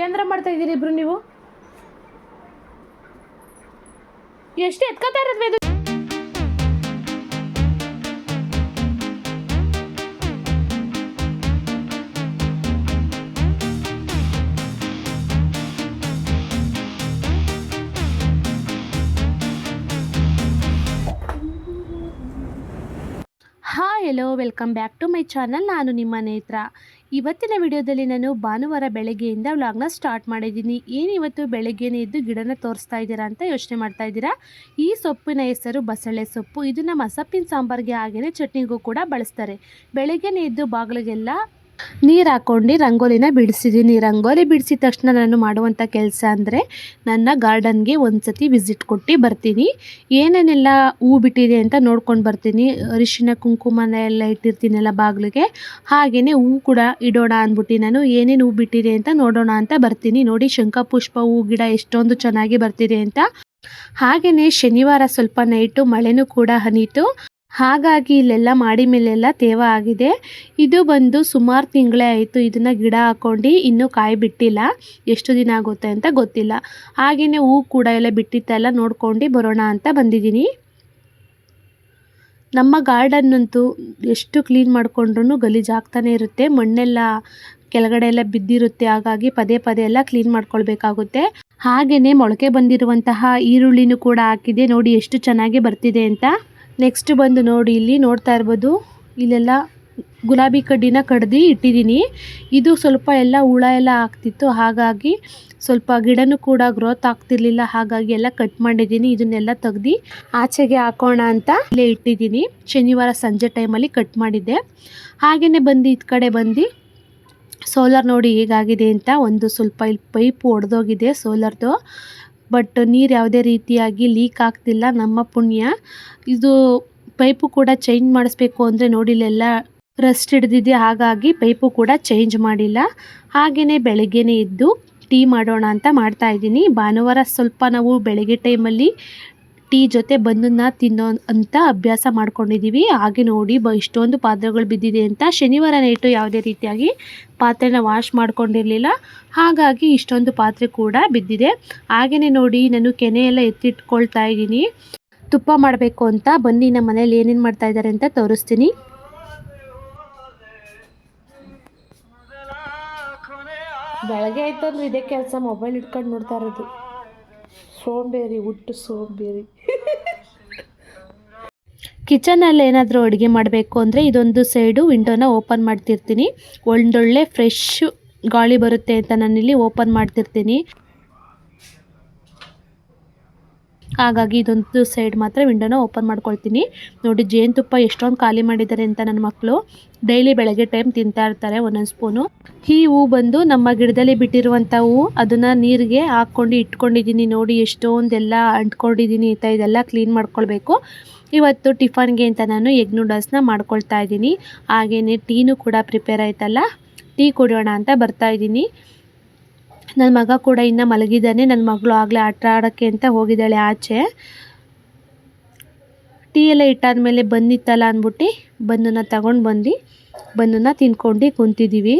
ಏನಂದ್ರ ಮಾಡ್ತಾ ಇದ್ದೀರಿ ಇಬ್ರು ನೀವು? ಎಷ್ಟು ಎತ್ಕೋತಾ ಇರೋದು ಇದು? Hi hello welcome back to my channel. ನಾನು ನಿಮ್ಮ ನೇತ್ರ. ಇವತ್ತಿನ ವಿಡಿಯೋದಲ್ಲಿ ನಾನು ಭಾನುವಾರ ಬೆಳಗ್ಗೆಯಿಂದ ವ್ಲಾಗ್ನ ಸ್ಟಾರ್ಟ್ ಮಾಡಿದ್ದೀನಿ. ಇವತ್ತು ಬೆಳಗ್ಗೆನೇ ಎದ್ದು ಗಿಡನ ತೋರಿಸ್ತಾ ಇದ್ದೀರಾ ಅಂತ ಯೋಚನೆ ಮಾಡ್ತಾ ಇದ್ದೀರಾ. ಈ ಸೊಪ್ಪಿನ ಹೆಸರು ಬಸಳೆ ಸೊಪ್ಪು. ಇದನ್ನು ಮಸಪ್ಪಿನ ಸಾಂಬಾರಿಗೆ ಹಾಗೆಯೇ ಚಟ್ನಿಗೂ ಕೂಡ ಬಳಸ್ತಾರೆ. ಬೆಳಗ್ಗೆನೇ ಎದ್ದು ಬಾಗಿಲಿಗೆಲ್ಲ ನೀರು ಹಾಕ್ಕೊಂಡು ರಂಗೋಲಿನ ಬಿಡಿಸಿದ್ದೀನಿ. ರಂಗೋಲಿ ಬಿಡಿಸಿದ ತಕ್ಷಣ ನಾನು ಮಾಡುವಂಥ ಕೆಲಸ ಅಂದರೆ ನನ್ನ ಗಾರ್ಡನ್ಗೆ ಒಂದು ಸತಿ ವಿಸಿಟ್ ಕೊಟ್ಟು ಬರ್ತೀನಿ. ಏನೇನೆಲ್ಲ ಹೂ ಬಿಟ್ಟಿದೆ ಅಂತ ನೋಡ್ಕೊಂಡು ಬರ್ತೀನಿ. ಅರಿಶಿನ ಕುಂಕುಮನ ಎಲ್ಲ ಇಟ್ಟಿರ್ತೀನಲ್ಲ ಬಾಗಿಲಿಗೆ, ಹಾಗೆಯೇ ಹೂ ಕೂಡ ಇಡೋಣ ಅಂದ್ಬಿಟ್ಟು ನಾನು ಏನೇನು ಹೂ ಬಿಟ್ಟಿದೆ ಅಂತ ನೋಡೋಣ ಅಂತ ಬರ್ತೀನಿ. ನೋಡಿ, ಶಂಖಪುಷ್ಪ ಹೂ ಗಿಡ ಎಷ್ಟೊಂದು ಚೆನ್ನಾಗಿ ಬರ್ತಿದೆ ಅಂತ. ಹಾಗೆಯೇ ಶನಿವಾರ ಸ್ವಲ್ಪ ನೈಟು ಮಳೆನೂ ಕೂಡ ಹನೀತು. ಹಾಗಾಗಿ ಇಲ್ಲೆಲ್ಲ ಮಾಡಿ ಮೇಲೆಲ್ಲ ತೇವ ಆಗಿದೆ. ಇದು ಬಂದು ಸುಮಾರು ತಿಂಗಳೇ ಆಯಿತು ಇದನ್ನು ಗಿಡ ಹಾಕ್ಕೊಂಡು, ಇನ್ನೂ ಕಾಯಿ ಬಿಟ್ಟಿಲ್ಲ. ಎಷ್ಟು ದಿನ ಆಗುತ್ತೆ ಅಂತ ಗೊತ್ತಿಲ್ಲ. ಹಾಗೆಯೇ ಹೂ ಕೂಡ ಎಲ್ಲ ಬಿಟ್ಟಿತ್ತೆಲ್ಲ ನೋಡ್ಕೊಂಡು ಬರೋಣ ಅಂತ ಬಂದಿದ್ದೀನಿ. ನಮ್ಮ ಗಾರ್ಡನ್ನಂತೂ ಎಷ್ಟು ಕ್ಲೀನ್ ಮಾಡಿಕೊಂಡ್ರೂ ಗಲೀಜಾಗ್ತಾನೆ ಇರುತ್ತೆ. ಮಣ್ಣೆಲ್ಲ ಕೆಳಗಡೆ ಎಲ್ಲ ಬಿದ್ದಿರುತ್ತೆ. ಹಾಗಾಗಿ ಪದೇ ಪದೇ ಎಲ್ಲ ಕ್ಲೀನ್ ಮಾಡ್ಕೊಳ್ಬೇಕಾಗುತ್ತೆ. ಹಾಗೆಯೇ ಮೊಳಕೆ ಬಂದಿರುವಂತಹ ಈರುಳ್ಳಿನೂ ಕೂಡ ಹಾಕಿದೆ. ನೋಡಿ ಎಷ್ಟು ಚೆನ್ನಾಗಿ ಬರ್ತಿದೆ ಅಂತ. ನೆಕ್ಸ್ಟ್ ಬಂದು ನೋಡಿ, ಇಲ್ಲಿ ನೋಡ್ತಾ ಇರ್ಬೋದು, ಇಲ್ಲೆಲ್ಲ ಗುಲಾಬಿ ಕಡ್ಡಿನ ಕಡ್ದು ಇಟ್ಟಿದ್ದೀನಿ. ಇದು ಸ್ವಲ್ಪ ಎಲ್ಲ ಹುಳ ಎಲ್ಲ ಆಗ್ತಿತ್ತು. ಹಾಗಾಗಿ ಸ್ವಲ್ಪ ಗಿಡನೂ ಕೂಡ ಗ್ರೋತ್ ಆಗ್ತಿರ್ಲಿಲ್ಲ. ಹಾಗಾಗಿ ಎಲ್ಲ ಕಟ್ ಮಾಡಿದ್ದೀನಿ. ಇದನ್ನೆಲ್ಲ ತೆಗ್ದು ಆಚೆಗೆ ಹಾಕೋಣ ಅಂತ ಇಲ್ಲೇ ಇಟ್ಟಿದ್ದೀನಿ. ಶನಿವಾರ ಸಂಜೆ ಟೈಮಲ್ಲಿ ಕಟ್ ಮಾಡಿದ್ದೆ. ಹಾಗೆಯೇ ಬಂದು ಈ ಕಡೆ ಬಂದು ಸೋಲಾರ್ ನೋಡಿ ಹೇಗಾಗಿದೆ ಅಂತ. ಒಂದು ಸ್ವಲ್ಪ ಇಲ್ಲಿ ಪೈಪ್ ಒಡೆದೋಗಿದೆ ಸೋಲಾರ್ದು. ಬಟ್ ನೀರು ಯಾವುದೇ ರೀತಿಯಾಗಿ ಲೀಕ್ ಆಗ್ತಿಲ್ಲ, ನಮ್ಮ ಪುಣ್ಯ. ಇದು ಪೈಪು ಕೂಡ ಚೇಂಜ್ ಮಾಡಿಸ್ಬೇಕು ಅಂದರೆ ನೋಡಿ ಇಲ್ಲೆಲ್ಲ ರಸ್ಟ್ ಹಿಡಿದಿದೆ. ಹಾಗಾಗಿ ಪೈಪು ಕೂಡ ಚೇಂಜ್ ಮಾಡಿಲ್ಲ. ಹಾಗೆಯೇ ಬೆಳಗ್ಗೆನೇ ಎದ್ದು ಟೀ ಮಾಡೋಣ ಅಂತ ಮಾಡ್ತಾಯಿದ್ದೀನಿ. ಭಾನುವಾರ ಸ್ವಲ್ಪ ನಾವು ಬೆಳಗ್ಗೆ ಟೈಮಲ್ಲಿ ಟೀ ಜೊತೆ ಬನ್ನನ್ನು ತಿನ್ನೋ ಅಂತ ಅಭ್ಯಾಸ ಮಾಡ್ಕೊಂಡಿದ್ದೀವಿ. ಹಾಗೆ ನೋಡಿ ಇಷ್ಟೊಂದು ಪಾತ್ರೆಗಳು ಬಿದ್ದಿದೆ ಅಂತ. ಶನಿವಾರ ನೈಟು ಯಾವುದೇ ರೀತಿಯಾಗಿ ಪಾತ್ರೆನ ವಾಶ್ ಮಾಡ್ಕೊಂಡಿರಲಿಲ್ಲ. ಹಾಗಾಗಿ ಇಷ್ಟೊಂದು ಪಾತ್ರೆ ಕೂಡ ಬಿದ್ದಿದೆ. ಹಾಗೆಯೇ ನೋಡಿ, ನಾನು ಕೆನೆ ಎಲ್ಲ ಎತ್ತಿಟ್ಕೊಳ್ತಾ ಇದ್ದೀನಿ ತುಪ್ಪ ಮಾಡಬೇಕು ಅಂತ. ಬನ್ನಿ ನಮ್ಮ ಮನೇಲಿ ಏನೇನು ಮಾಡ್ತಾ ಇದ್ದಾರೆ ಅಂತ ತೋರಿಸ್ತೀನಿ. ಬೆಳಗ್ಗೆ ಆಯ್ತು ಅಂದ್ರೆ ಇದೇ ಕೆಲಸ, ಮೊಬೈಲ್ ಇಟ್ಕೊಂಡು ನೋಡ್ತಾ ಇರೋದು. ಸೋಂಬೇರಿ, ಹುಟ್ಟು ಸೋಂಬೇರಿ. ಕಿಚನಲ್ಲಿ ಏನಾದರೂ ಅಡುಗೆ ಮಾಡಬೇಕು ಅಂದರೆ ಇದೊಂದು ಸೈಡು ವಿಂಡೋನ ಓಪನ್ ಮಾಡ್ತಿರ್ತೀನಿ. ಒಂದೊಳ್ಳೆ ಫ್ರೆಶ್ ಗಾಳಿ ಬರುತ್ತೆ ಅಂತ ನಾನಿಲ್ಲಿ ಓಪನ್ ಮಾಡ್ತಿರ್ತೀನಿ. ಹಾಗಾಗಿ ಇದೊಂದು ಸೈಡ್ ಮಾತ್ರ ವಿಂಡೋನ ಓಪನ್ ಮಾಡ್ಕೊಳ್ತೀನಿ. ನೋಡಿ, ಜೇನುತುಪ್ಪ ಎಷ್ಟೊಂದು ಖಾಲಿ ಮಾಡಿದ್ದಾರೆ ಅಂತ ನನ್ನ ಮಕ್ಕಳು ಡೈಲಿ ಬೆಳಗ್ಗೆ ಟೈಮ್ ತಿಂತಾ ಇರ್ತಾರೆ ಒಂದೊಂದು ಸ್ಪೂನು. ಈ ಹೂ ಬಂದು ನಮ್ಮ ಗಿಡದಲ್ಲಿ ಬಿಟ್ಟಿರುವಂಥ ಹೂ. ಅದನ್ನು ನೀರಿಗೆ ಹಾಕ್ಕೊಂಡು ಇಟ್ಕೊಂಡಿದ್ದೀನಿ. ನೋಡಿ ಎಷ್ಟೊಂದೆಲ್ಲ ಅಂಟ್ಕೊಂಡಿದ್ದೀನಿ ಅಂತ. ಇದೆಲ್ಲ ಕ್ಲೀನ್ ಮಾಡ್ಕೊಳ್ಬೇಕು. ಇವತ್ತು ಟಿಫನ್ಗೆ ಅಂತ ನಾನು ಎಗ್ ನೂಡಲ್ಸ್ನ ಮಾಡ್ಕೊಳ್ತಾ ಇದ್ದೀನಿ. ಹಾಗೆಯೇ ಟೀನೂ ಕೂಡ ಪ್ರಿಪೇರ್ ಆಯ್ತಲ್ಲ, ಟೀ ಕುಡಿಯೋಣ ಅಂತ ಬರ್ತಾ ಇದ್ದೀನಿ. ನನ್ನ ಮಗ ಕೂಡ ಇನ್ನೂ ಮಲಗಿದ್ದಾನೆ. ನನ್ನ ಮಗಳು ಆಗಲೇ ಆಟ ಆಡೋಕ್ಕೆ ಅಂತ ಹೋಗಿದ್ದಾಳೆ ಆಚೆ. ಟೀ ಎಲ್ಲ ಇಟ್ಟಾದ್ಮೇಲೆ ಬಂದಿತ್ತಲ್ಲ ಅಂದ್ಬಿಟ್ಟು ಬನ್ನನ್ನು ತಗೊಂಡು ಬಂದು ಬನ್ನನ್ನು ತಿನ್ಕೊಂಡು ಕುಂತಿದ್ದೀವಿ.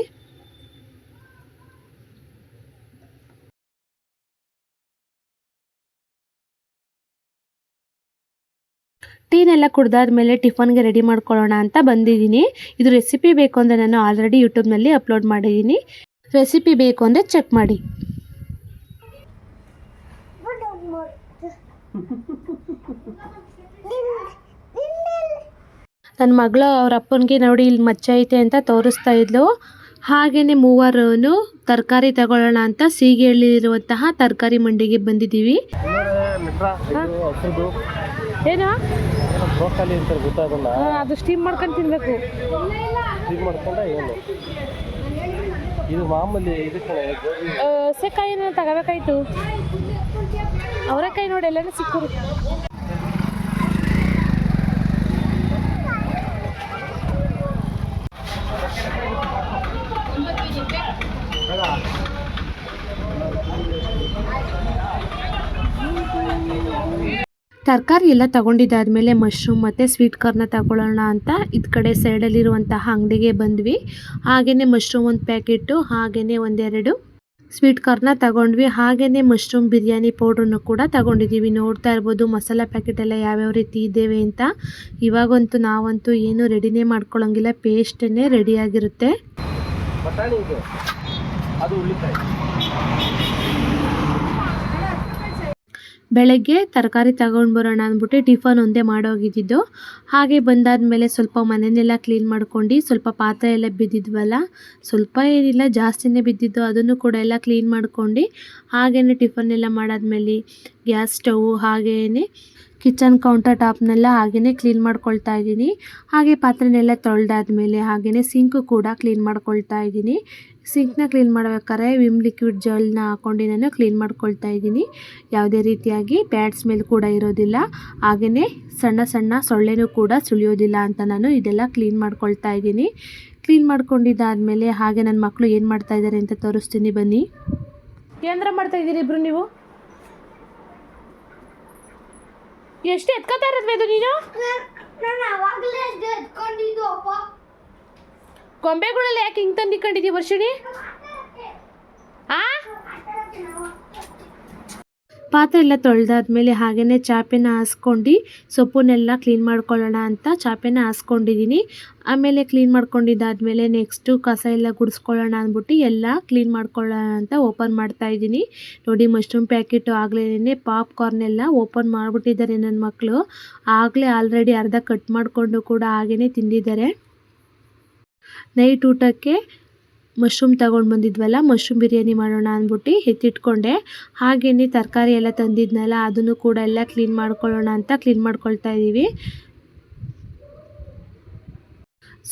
ಟೀನೆಲ್ಲ ಕುಡ್ದಾದ್ಮೇಲೆ ಟಿಫನ್ಗೆ ರೆಡಿ ಮಾಡ್ಕೊಳ್ಳೋಣ ಅಂತ ಬಂದಿದ್ದೀನಿ. ಇದು ರೆಸಿಪಿ ಬೇಕು ಅಂದರೆ ನಾನು ಆಲ್ರೆಡಿ ಯೂಟ್ಯೂಬ್ನಲ್ಲಿ ಅಪ್ಲೋಡ್ ಮಾಡಿದ್ದೀನಿ. ರೆಸಿಪಿ ಬೇಕು ಅಂದರೆ ಚೆಕ್ ಮಾಡಿ. ನನ್ನ ಮಗಳು ಅವ್ರ ಅಪ್ಪನಿಗೆ ನೋಡಿ ಇಲ್ಲಿ ಮಚ್ಚೆ ಐತೆ ಅಂತ ತೋರಿಸ್ತಾ ಇದ್ಲು. ಹಾಗೆಯೇ ಮೂವರು ತರಕಾರಿ ತಗೊಳ್ಳೋಣ ಅಂತ ಸೀಗೆಯಲ್ಲಿರುವಂತಹ ತರಕಾರಿ ಮಂಡಿಗೆ ಬಂದಿದ್ದೀವಿ. ಏನು ಅದು ಸ್ಟೀಮ್ ಮಾಡ್ಕೊಂಡು ತಿನ್ಬೇಕು. ಇದು ಮಾಮೂಲಿ ಸೆಕಾಯಿನ ತಗೋಬೇಕಾಯ್ತು. ಅವರೆಕಾಯಿ ನೋಡಿ ಎಲ್ಲನೂ ಸಿಕ್ಕರು. ತರಕಾರಿ ಎಲ್ಲ ತಗೊಂಡಿದ್ದಾದಮೇಲೆ ಮಶ್ರೂಮ್ ಮತ್ತು ಸ್ವೀಟ್ ಕಾರ್ನ ತಗೊಳ್ಳೋಣ ಅಂತ ಇದು ಕಡೆ ಸೈಡಲ್ಲಿರುವಂತಹ ಅಂಗಡಿಗೆ ಬಂದ್ವಿ. ಹಾಗೆಯೇ ಮಶ್ರೂಮ್ ಒಂದು ಪ್ಯಾಕೆಟು, ಹಾಗೆಯೇ ಒಂದೆರಡು ಸ್ವೀಟ್ ಕಾರ್ನ ತಗೊಂಡ್ವಿ. ಹಾಗೆಯೇ ಮಶ್ರೂಮ್ ಬಿರಿಯಾನಿ ಪೌಡ್ರನ್ನು ಕೂಡ ತಗೊಂಡಿದ್ದೀವಿ. ನೋಡ್ತಾ ಇರ್ಬೋದು ಮಸಾಲ ಪ್ಯಾಕೆಟ್ ಎಲ್ಲ ಯಾವ್ಯಾವ ರೀತಿ ಇದ್ದೇವೆ ಅಂತ. ಇವಾಗಂತೂ ನಾವಂತೂ ಏನು ರೆಡಿನೇ ಮಾಡ್ಕೊಳ್ಳೋಂಗಿಲ್ಲ, ಪೇಸ್ಟನ್ನೇ ರೆಡಿಯಾಗಿರುತ್ತೆ. ಬಟಾಣಿ ಇದೆ, ಅದು ಉಳ್ಳಿಕಾಯಿ. ಬೆಳಗ್ಗೆ ತರಕಾರಿ ತಗೊಂಡು ಬರೋಣ ಅಂದ್ಬಿಟ್ಟು ಟಿಫನ್ ಒಂದೇ ಮಾಡೋಗಿದ್ದಿದ್ದು. ಹಾಗೆ ಬಂದಾದಮೇಲೆ ಸ್ವಲ್ಪ ಮನೆಯೆಲ್ಲ ಕ್ಲೀನ್ ಮಾಡ್ಕೊಂಡು, ಸ್ವಲ್ಪ ಪಾತ್ರೆ ಎಲ್ಲ ಬಿದ್ದಿದ್ವಲ್ಲ, ಸ್ವಲ್ಪ ಏನಿಲ್ಲ ಜಾಸ್ತಿನೇ ಬಿದ್ದಿದ್ದು, ಅದನ್ನು ಕೂಡ ಎಲ್ಲ ಕ್ಲೀನ್ ಮಾಡ್ಕೊಂಡು, ಹಾಗೆಯೇ ಟಿಫನ್ ಎಲ್ಲ ಮಾಡಾದ್ಮೇಲೆ ಗ್ಯಾಸ್ ಸ್ಟವ್ ಹಾಗೆಯೇ ಕಿಚನ್ ಕೌಂಟರ್ ಟಾಪ್ನೆಲ್ಲ ಹಾಗೆಯೇ ಕ್ಲೀನ್ ಮಾಡ್ಕೊಳ್ತಾ ಇದ್ದೀನಿ. ಹಾಗೆ ಪಾತ್ರೆನೆಲ್ಲ ತೊಳೆದಾದ್ಮೇಲೆ ಹಾಗೆಯೇ ಸಿಂಕು ಕೂಡ ಕ್ಲೀನ್ ಮಾಡ್ಕೊಳ್ತಾ ಇದ್ದೀನಿ. ಸಿಂಕ್ನ ಕ್ಲೀನ್ ಮಾಡ್ಬೇಕಾದ್ರೆ ವಿಮ್ ಲಿಕ್ವಿಡ್ ಜೆಲ್ನ ಹಾಕ್ಕೊಂಡು ನಾನು ಕ್ಲೀನ್ ಮಾಡ್ಕೊಳ್ತಾ ಇದ್ದೀನಿ. ಯಾವುದೇ ರೀತಿಯಾಗಿ ಬ್ಯಾಡ್ ಸ್ಮೆಲ್ ಕೂಡ ಇರೋದಿಲ್ಲ, ಹಾಗೆಯೇ ಸಣ್ಣ ಸಣ್ಣ ಸೊಳ್ಳೆನೂ ಕೂಡ ಸುಳಿಯೋದಿಲ್ಲ ಅಂತ ನಾನು ಇದೆಲ್ಲ ಕ್ಲೀನ್ ಮಾಡ್ಕೊಳ್ತಾ ಇದ್ದೀನಿ. ಕ್ಲೀನ್ ಮಾಡ್ಕೊಂಡಿದ್ದಾದಮೇಲೆ ಹಾಗೆ ನನ್ನ ಮಕ್ಕಳು ಏನು ಮಾಡ್ತಾ ಇದ್ದಾರೆ ಅಂತ ತೋರಿಸ್ತೀನಿ ಬನ್ನಿ. ಏನರ ಮಾಡ್ತಾ ಇದ್ದೀರಿ ಇಬ್ರು ನೀವು? ಎಷ್ಟು ಎತ್ಕೊತಾ ಇರೋದು ಇದು ನೀನು? ಗೊಂಬೆಗಳೆಲ್ಲ ಯಾಕೆ ಹಿಂಗೆ ತಂದಿಕೊಂಡಿದ್ದೀವಿ ವರ್ಷಿಣಿ? ಪಾತ್ರೆ ಎಲ್ಲ ತೊಳೆದಾದ್ಮೇಲೆ ಹಾಗೆಯೇ ಚಾಪೆನ ಹಾಸ್ಕೊಂಡು ಸೊಪ್ಪನ್ನೆಲ್ಲ ಕ್ಲೀನ್ ಮಾಡ್ಕೊಳ್ಳೋಣ ಅಂತ ಚಾಪೆನ ಹಾಸ್ಕೊಂಡಿದ್ದೀನಿ. ಆಮೇಲೆ ಕ್ಲೀನ್ ಮಾಡ್ಕೊಂಡಿದ್ದಾದಮೇಲೆ ನೆಕ್ಸ್ಟು ಕಸ ಎಲ್ಲ ಗುಡಿಸ್ಕೊಳ್ಳೋಣ ಅಂದ್ಬಿಟ್ಟು ಎಲ್ಲ ಕ್ಲೀನ್ ಮಾಡ್ಕೊಳ್ಳೋಣ ಅಂತ ಓಪನ್ ಮಾಡ್ತಾಯಿದ್ದೀನಿ. ನೋಡಿ ಮಶ್ರೂಮ್ ಪ್ಯಾಕೆಟು ಆಗಲೇ ಪಾಪ್ಕಾರ್ನೆಲ್ಲ ಓಪನ್ ಮಾಡಿಬಿಟ್ಟಿದ್ದಾರೆ ನನ್ನ ಮಕ್ಕಳು. ಆಗಲೇ ಆಲ್ರೆಡಿ ಅರ್ಧ ಕಟ್ ಮಾಡಿಕೊಂಡು ಕೂಡ ಹಾಗೆಯೇ ತಿಂದಿದ್ದಾರೆ. ನೈಟ್ ಊಟಕ್ಕೆ ಮಶ್ರೂಮ್ ತೊಗೊಂಡು ಬಂದಿದ್ವಲ್ಲ, ಮಶ್ರೂಮ್ ಬಿರಿಯಾನಿ ಮಾಡೋಣ ಅಂದ್ಬಿಟ್ಟು ಎತ್ತಿಟ್ಕೊಂಡೆ. ಹಾಗೆಯೇ ತರಕಾರಿ ಎಲ್ಲ ತಂದಿದ್ನಲ್ಲ, ಅದನ್ನು ಕೂಡ ಎಲ್ಲ ಕ್ಲೀನ್ ಮಾಡ್ಕೊಳ್ಳೋಣ ಅಂತ ಕ್ಲೀನ್ ಮಾಡ್ಕೊಳ್ತಾ ಇದ್ದೀವಿ.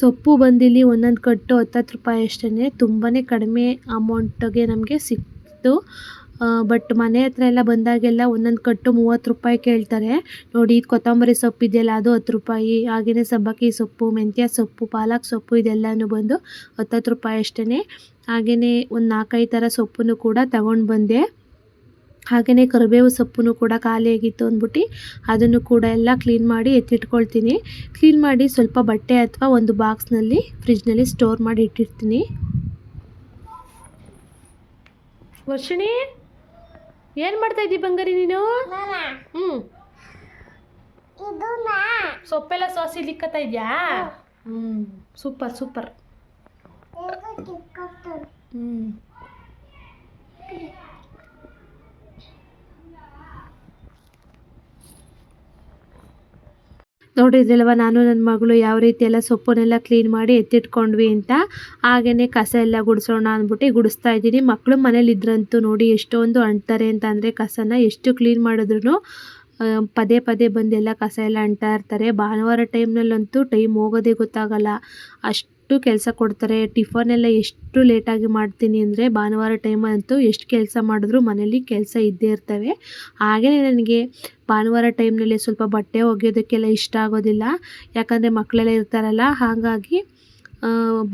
ಸೊಪ್ಪು ಬಂದಿಲ್ಲಿ ಒಂದೊಂದು ಕಟ್ಟು 10 ರೂಪಾಯಿ ಅಷ್ಟೇ, ತುಂಬಾ ಕಡಿಮೆ ಅಮೌಂಟಿಗೆ ನಮಗೆ ಸಿಕ್ತು. ಬಟ್ ಮನೆ ಹತ್ರ ಎಲ್ಲ ಬಂದಾಗೆಲ್ಲ ಒಂದೊಂದು ಕಟ್ಟು 30 ರೂಪಾಯಿ ಕೇಳ್ತಾರೆ. ನೋಡಿ ಇದು ಕೊತ್ತಂಬರಿ ಸೊಪ್ಪು ಇದೆಯಲ್ಲ, ಅದು 10 ರೂಪಾಯಿ. ಹಾಗೆಯೇ ಸಬ್ಬಕ್ಕಿ ಸೊಪ್ಪು, ಮೆಂತ್ಯ ಸೊಪ್ಪು, ಪಾಲಕ್ ಸೊಪ್ಪು ಇದೆಲ್ಲನೂ ಬಂದು 10 ರೂಪಾಯಿ ಅಷ್ಟೇ. ಹಾಗೆಯೇ ಒಂದು 4-5 ಥರ ಸೊಪ್ಪನ್ನು ಕೂಡ ತಗೊಂಡು ಬಂದೆ. ಹಾಗೆಯೇ ಕರಿಬೇವು ಸೊಪ್ಪು ಕೂಡ ಖಾಲಿಯಾಗಿತ್ತು ಅಂದ್ಬಿಟ್ಟು ಅದನ್ನು ಕೂಡ ಎಲ್ಲ ಕ್ಲೀನ್ ಮಾಡಿ ಎತ್ತಿಟ್ಕೊಳ್ತೀನಿ. ಕ್ಲೀನ್ ಮಾಡಿ ಸ್ವಲ್ಪ ಬಟ್ಟೆ ಅಥವಾ ಒಂದು ಬಾಕ್ಸ್ನಲ್ಲಿ ಫ್ರಿಜ್ನಲ್ಲಿ ಸ್ಟೋರ್ ಮಾಡಿ ಇಟ್ಟಿರ್ತೀನಿ. ವರ್ಷಿಣಿ ಏನು ಮಾಡ್ತಾ ಇದ್ದೀವಿ ಬಂಗಾರಿ ನೀನು? ಸೊಪ್ಪೆಲ್ಲ ಸಾಸಿ ಲಿಕ್ಕತ್ತಾ ಇದೆಯಾ? Super super. ನೋಡಿದ್ರಲ್ವ ನಾನು ನನ್ನ ಮಗಳು ಯಾವ ರೀತಿ ಎಲ್ಲ ಸೊಪ್ಪನ್ನೆಲ್ಲ ಕ್ಲೀನ್ ಮಾಡಿ ಎತ್ತಿಟ್ಕೊಂಡ್ವಿ ಅಂತ. ಹಾಗೆಯೇ ಕಸ ಎಲ್ಲ ಗುಡಿಸೋಣ ಅಂದ್ಬಿಟ್ಟು ಗುಡಿಸ್ತಾ ಇದ್ದೀನಿ. ಮಕ್ಕಳು ಮನೇಲಿ ಇದ್ರಂತೂ ನೋಡಿ ಎಷ್ಟೊಂದು ಅಂಟ್ತಾರೆ ಅಂತ ಅಂದರೆ ಕಸನ ಎಷ್ಟು ಕ್ಲೀನ್ ಮಾಡಿದ್ರು ಪದೇ ಪದೇ ಬಂದೆಲ್ಲ ಕಸ ಎಲ್ಲ ಅಂಟ್ತಾ ಇರ್ತಾರೆ. ಭಾನುವಾರ ಟೈಮ್ನಲ್ಲಂತೂ ಟೈಮ್ ಹೋಗೋದೇ ಗೊತ್ತಾಗಲ್ಲ, ಅಷ್ಟು ಕೆಲಸ ಕೊಡ್ತಾರೆ. ಟಿಫನ್ ಎಲ್ಲ ಎಷ್ಟು ಲೇಟಾಗಿ ಮಾಡ್ತೀನಿ ಅಂದರೆ ಭಾನುವಾರ ಟೈಮಂತೂ ಎಷ್ಟು ಕೆಲಸ ಮಾಡಿದ್ರು ಮನೇಲಿ ಕೆಲಸ ಇದ್ದೇ ಇರ್ತವೆ. ಹಾಗೆಯೇ ನನಗೆ ಭಾನುವಾರ ಟೈಮ್ನಲ್ಲಿ ಸ್ವಲ್ಪ ಬಟ್ಟೆ ಒಗೆಯೋದಕ್ಕೆಲ್ಲ ಇಷ್ಟ ಆಗೋದಿಲ್ಲ, ಯಾಕಂದರೆ ಮಕ್ಕಳೆಲ್ಲ ಇರ್ತಾರಲ್ಲ, ಹಾಗಾಗಿ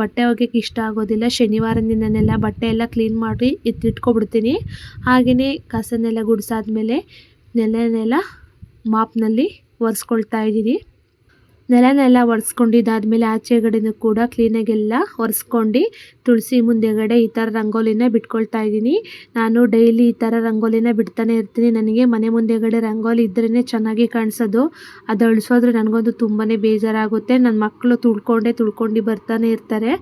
ಬಟ್ಟೆ ಒಗೆಯೋಕ್ಕೆ ಇಷ್ಟ ಆಗೋದಿಲ್ಲ. ಶನಿವಾರದಿಂದನೆಲ್ಲ ಬಟ್ಟೆ ಎಲ್ಲ ಕ್ಲೀನ್ ಮಾಡಿ ಎತ್ತಿಟ್ಕೊಬಿಡ್ತೀನಿ. ಹಾಗೆಯೇ ಕಸನೆಲ್ಲ ಗುಡಿಸಾದ್ಮೇಲೆ ನೆಲನೆಲ್ಲ ಮಾಪ್ನಲ್ಲಿ ಒರೆಸ್ಕೊಳ್ತಾ ಇದ್ದೀನಿ. ನೆಲನೆಲ್ಲ ಒರೆಸ್ಕೊಂಡಿದ್ದಾದ್ಮೇಲೆ ಆಚೆಗಡೆನೂ ಕೂಡ ಕ್ಲೀನಾಗೆಲ್ಲ ಒರೆಸ್ಕೊಂಡು ತುಳಸಿ ಮುಂದೆಗಡೆ ಈ ಥರ ರಂಗೋಲಿನ ಬಿಟ್ಕೊಳ್ತಾ ಇದ್ದೀನಿ. ನಾನು ಡೈಲಿ ಈ ಥರ ರಂಗೋಲಿನ ಬಿಡ್ತಾನೆ ಇರ್ತೀನಿ. ನನಗೆ ಮನೆ ಮುಂದೆಗಡೆ ರಂಗೋಲಿ ಇದ್ರೇ ಚೆನ್ನಾಗಿ ಕಾಣಿಸೋದು. ಅದು ಅಳಿಸೋದ್ರೆ ನನಗಂತೂ ತುಂಬಾ ಬೇಜಾರಾಗುತ್ತೆ. ನನ್ನ ಮಕ್ಕಳು ತುಳ್ಕೊಂಡು ಬರ್ತಾನೆ ಇರ್ತಾರೆ.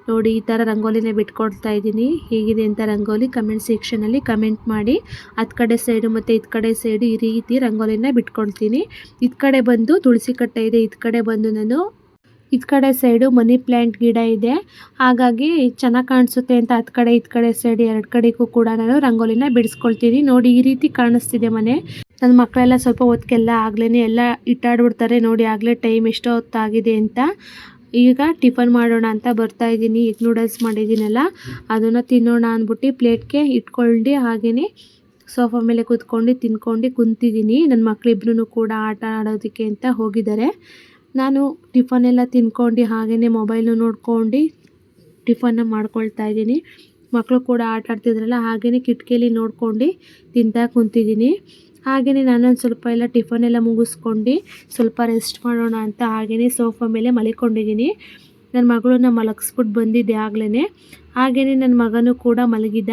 ನೋಡಿ ಈ ಥರ ರಂಗೋಲಿನ ಬಿಟ್ಕೊಳ್ತಾ ಇದ್ದೀನಿ. ಹೇಗಿದೆ ಅಂತ ರಂಗೋಲಿ ಕಮೆಂಟ್ ಸೆಕ್ಷನಲ್ಲಿ ಕಮೆಂಟ್ ಮಾಡಿ. ಹತ್ತು ಕಡೆ ಸೈಡು ಮತ್ತು ಇದು ಕಡೆ ಸೈಡು ಈ ರೀತಿ ರಂಗೋಲಿನ ಬಿಟ್ಕೊಳ್ತೀನಿ. ಇದು ಕಡೆ ಬಂದು ತುಳಸಿ ಕಟ್ಟೆ ಇದೆ, ಇದು ಕಡೆ ಬಂದು ನಾನು ಇದು ಕಡೆ ಸೈಡು ಮನಿ ಪ್ಲ್ಯಾಂಟ್ ಗಿಡ ಇದೆ, ಹಾಗಾಗಿ ಚೆನ್ನಾಗಿ ಕಾಣಿಸುತ್ತೆ ಅಂತ ಹತ್ತು ಕಡೆ ಇದು ಕಡೆ ಸೈಡ್ ಎರಡು ಕಡೆಗೂ ಕೂಡ ನಾನು ರಂಗೋಲಿನ ಬಿಡಿಸ್ಕೊಳ್ತೀನಿ. ನೋಡಿ ಈ ರೀತಿ ಕಾಣಿಸ್ತಿದೆ ಮನೆ. ನನ್ನ ಮಕ್ಕಳೆಲ್ಲ ಸ್ವಲ್ಪ ಹೊತ್ತಿಗೆಲ್ಲ ಆಗ್ಲೇ ಎಲ್ಲ ಇಟ್ಟಾಡ್ಬಿಡ್ತಾರೆ. ನೋಡಿ ಆಗಲೇ ಟೈಮ್ ಎಷ್ಟೋ ಹೊತ್ತಾಗಿದೆ ಅಂತ. ಈಗ ಟಿಫನ್ ಮಾಡೋಣ ಅಂತ ಬರ್ತಾ ಇದ್ದೀನಿ. ಎಗ್ ನೂಡಲ್ಸ್ ಮಾಡಿದ್ದೀನಲ್ಲ, ಅದನ್ನು ತಿನ್ನೋಣ ಅಂದ್ಬಿಟ್ಟು ಪ್ಲೇಟ್ಗೆ ಇಟ್ಕೊಂಡು ಹಾಗೆಯೇ ಸೋಫಾ ಮೇಲೆ ಕೂತ್ಕೊಂಡು ತಿನ್ಕೊಂಡು ಕುಂತಿದ್ದೀನಿ. ನನ್ನ ಮಕ್ಕಳಿಬ್ರು ಕೂಡ ಆಟ ಆಡೋದಕ್ಕೆ ಅಂತ ಹೋಗಿದ್ದಾರೆ. ನಾನು ಟಿಫನೆಲ್ಲ ತಿನ್ಕೊಂಡು ಹಾಗೆಯೇ ಮೊಬೈಲು ನೋಡ್ಕೊಂಡು ಟಿಫನ್ನ ಮಾಡ್ಕೊಳ್ತಾ ಇದ್ದೀನಿ. ಮಕ್ಕಳು ಕೂಡ ಆಟ ಆಡ್ತಿದ್ರಲ್ಲ, ಹಾಗೆಯೇ ಕಿಟಕಿಯಲ್ಲಿ ನೋಡ್ಕೊಂಡು ತಿಂತಾ ಕುಂತಿದ್ದೀನಿ. ಹಾಗೆಯೇ ನಾನೊಂದು ಸ್ವಲ್ಪ ಎಲ್ಲ ಟಿಫನೆಲ್ಲ ಮುಗಿಸ್ಕೊಂಡು ಸ್ವಲ್ಪ ರೆಸ್ಟ್ ಮಾಡೋಣ ಅಂತ ಹಾಗೆಯೇ ಸೋಫಾ ಮೇಲೆ ಮಲ್ಕೊಂಡಿದ್ದೀನಿ. ನನ್ನ ಮಗಳನ್ನ ಮಲಗಿಸ್ಬಿಟ್ಟು ಬಂದಿದ್ದೆ ಆಗಲೇ. ಹಾಗೆಯೇ ನನ್ನ ಮಗನೂ ಕೂಡ ಮಲಗಿದ್ದ.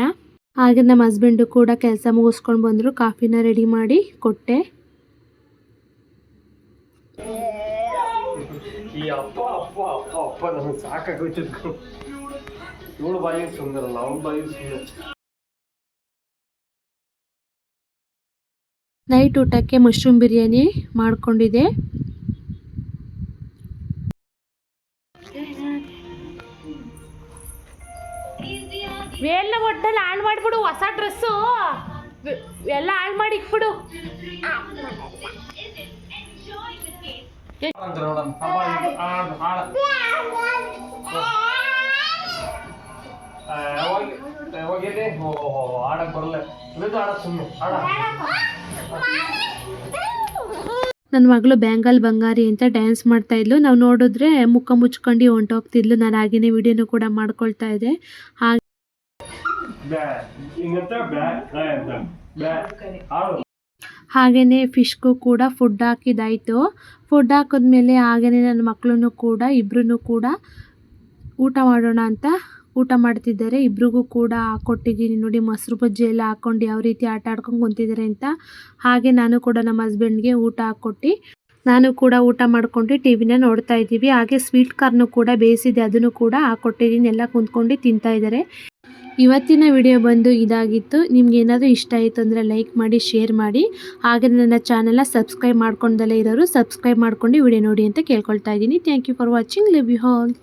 ಹಾಗೆ ನಮ್ಮ ಹಸ್ಬೆಂಡು ಕೂಡ ಕೆಲಸ ಮುಗಿಸ್ಕೊಂಡು ಬಂದರು. ಕಾಫಿನ ರೆಡಿ ಮಾಡಿ ಕೊಟ್ಟೆ. ಈ ಅಪ್ಪ ಅಪ್ಪ ಅಪ್ಪ ಅಪ್ಪ ನಮಗೆ ಸಾಕಾಗೋಯ್ತು. ಇವಳು ಬಾಯಿ ಸುಂದರಲ್ಲ, ಅವನ ಬಾಯಿ ಸುಂದರ. ನೈಟ್ ಊಟಕ್ಕೆ ಮಶ್ರೂಮ್ ಬಿರಿಯಾನಿ ಮಾಡ್ಕೊಂಡಿದ್ದೆ. ಎಲ್ಲ ಒಟ್ಟಲ್ಲಿ ಹಾಳು ಮಾಡಿಬಿಡು, ಹೊಸ ಡ್ರೆಸ್ಸು ಎಲ್ಲ ಹಾಳು ಮಾಡಿ ಇಕ್ಬಿಡು. ಆಡಕ್ ಬರಲ್ಲ, ಆಡಕ್ ಸುಮ್ಮನೆ ಆಡ. ನನ್ನ ಮಗಳು ಬ್ಯಾಂಗಲ್ ಬಂಗಾರಿ ಅಂತ ಡ್ಯಾನ್ಸ್ ಮಾಡ್ತಾ ಇದ್ಲು. ನಾವು ನೋಡಿದ್ರೆ ಮುಖ ಮುಚ್ಕೊಂಡು ಹೊಂಟೋಗ್ತಿದ್ಲು. ನಾನು ಹಾಗೇನೆ ವಿಡಿಯೋನು ಕೂಡ ಮಾಡ್ಕೊಳ್ತಾ ಇದ್ದೆ. ಹಾಗೆಯೇ ಫಿಶ್ಗೂ ಕೂಡ ಫುಡ್ ಹಾಕಿದ್ದಾಯಿತು. ಫುಡ್ ಹಾಕಿದ್ಮೇಲೆ ಹಾಗೆಯೇ ನನ್ನ ಮಕ್ಕಳನ್ನು ಕೂಡ ಇಬ್ಬರೂ ಕೂಡ ಊಟ ಮಾಡೋಣ ಅಂತ ಊಟ ಮಾಡ್ತಿದ್ದಾರೆ. ಇಬ್ರಿಗೂ ಕೂಡ ಕೊಟ್ಟಿದ್ದೀನಿ ನೋಡಿ, ಮೊಸರು ಬಜ್ಜಿ ಎಲ್ಲ ಹಾಕ್ಕೊಂಡು ಯಾವ ರೀತಿ ಆಟ ಆಡ್ಕೊಂಡು ಕುಂತಿದ್ದಾರೆ ಅಂತ. ಹಾಗೆ ನಾನು ಕೂಡ ನಮ್ಮ ಹಸ್ಬೆಂಡ್ಗೆ ಊಟ ಹಾಕ್ಕೊಟ್ಟು ನಾನು ಕೂಡ ಊಟ ಮಾಡ್ಕೊಂಡು ಟಿ ವಿನ ನೋಡ್ತಾ ಇದ್ದೀವಿ. ಹಾಗೆ ಸ್ವೀಟ್ ಕಾರ್ನು ಕೂಡ ಬೇಯಿಸಿದೆ, ಅದನ್ನು ಕೂಡ ಹಾಕ್ಕೊಟ್ಟಿದ್ದೀನಿ. ಎಲ್ಲ ಕುಂತ್ಕೊಂಡು ತಿಂತಾ ಇದ್ದಾರೆ. ಇವತ್ತಿನ ವಿಡಿಯೋ ಬಂದು ಇದಾಗಿತ್ತು. ನಿಮ್ಗೆ ಏನಾದರೂ ಇಷ್ಟ ಆಯಿತು ಅಂದರೆ ಲೈಕ್ ಮಾಡಿ, ಶೇರ್ ಮಾಡಿ. ಹಾಗೆ ನನ್ನ ಚಾನಲ್ನ ಸಬ್ಸ್ಕ್ರೈಬ್ ಮಾಡ್ಕೊಂಡಲ್ಲೇ ಇರೋರು ಸಬ್ಸ್ಕ್ರೈಬ್ ಮಾಡ್ಕೊಂಡು ವಿಡಿಯೋ ನೋಡಿ ಅಂತ ಕೇಳ್ಕೊಳ್ತಾ ಇದ್ದೀನಿ. Thank you for watching. Love you all.